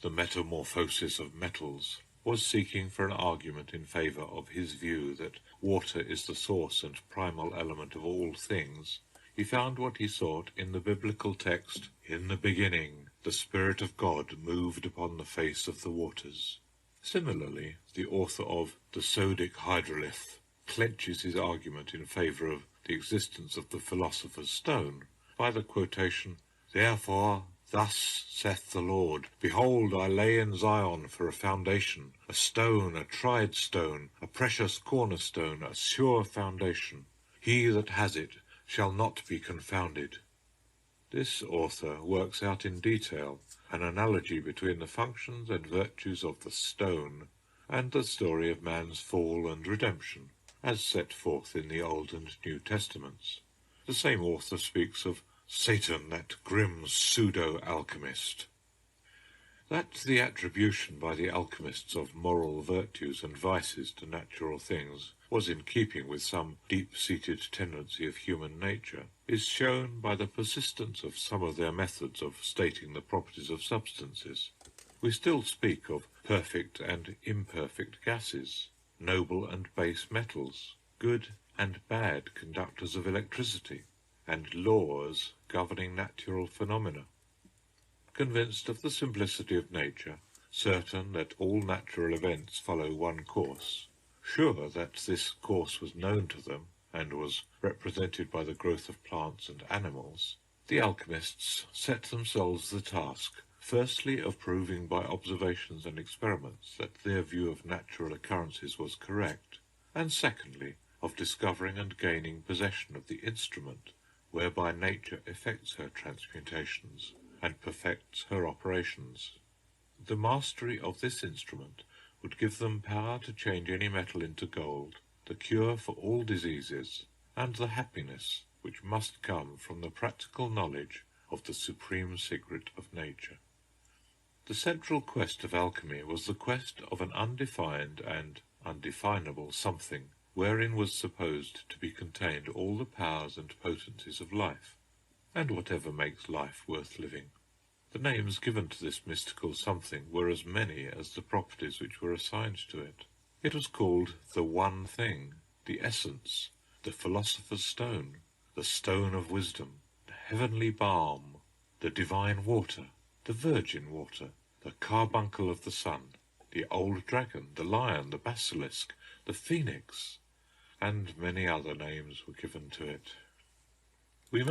The Metamorphosis of Metals, was seeking for an argument in favour of his view that water is the source and primal element of all things, he found what he sought in the biblical text, "In the beginning, the Spirit of God moved upon the face of the waters." Similarly, the author of The Sodic Hydrolith clenches his argument in favour of the existence of the philosopher's stone by the quotation, "Therefore, thus saith the Lord, Behold, I lay in Zion for a foundation, a stone, a tried stone, a precious cornerstone, a sure foundation. He that has it shall not be confounded." This author works out in detail an analogy between the functions and virtues of the stone and the story of man's fall and redemption, as set forth in the Old and New Testaments. The same author speaks of Satan, that grim pseudo-alchemist. That the attribution by the alchemists of moral virtues and vices to natural things was in keeping with some deep-seated tendency of human nature is shown by the persistence of some of their methods of stating the properties of substances. We still speak of perfect and imperfect gases, noble and base metals, good and bad conductors of electricity, and laws governing natural phenomena. Convinced of the simplicity of nature, certain that all natural events follow one course, sure that this course was known to them and was represented by the growth of plants and animals, the alchemists set themselves the task, firstly of proving by observations and experiments that their view of natural occurrences was correct, and secondly of discovering and gaining possession of the instrument whereby nature effects her transmutations and perfects her operations. The mastery of this instrument would give them power to change any metal into gold, the cure for all diseases, and the happiness which must come from the practical knowledge of the supreme secret of nature. The central quest of alchemy was the quest of an undefined and undefinable something, wherein was supposed to be contained all the powers and potencies of life, and whatever makes life worth living. The names given to this mystical something were as many as the properties which were assigned to it. It was called the One Thing, the Essence, the Philosopher's Stone, the Stone of Wisdom, the Heavenly Balm, the Divine Water, the Virgin Water, the Carbuncle of the Sun, the Old Dragon, the Lion, the Basilisk, the Phoenix, and many other names were given to it. We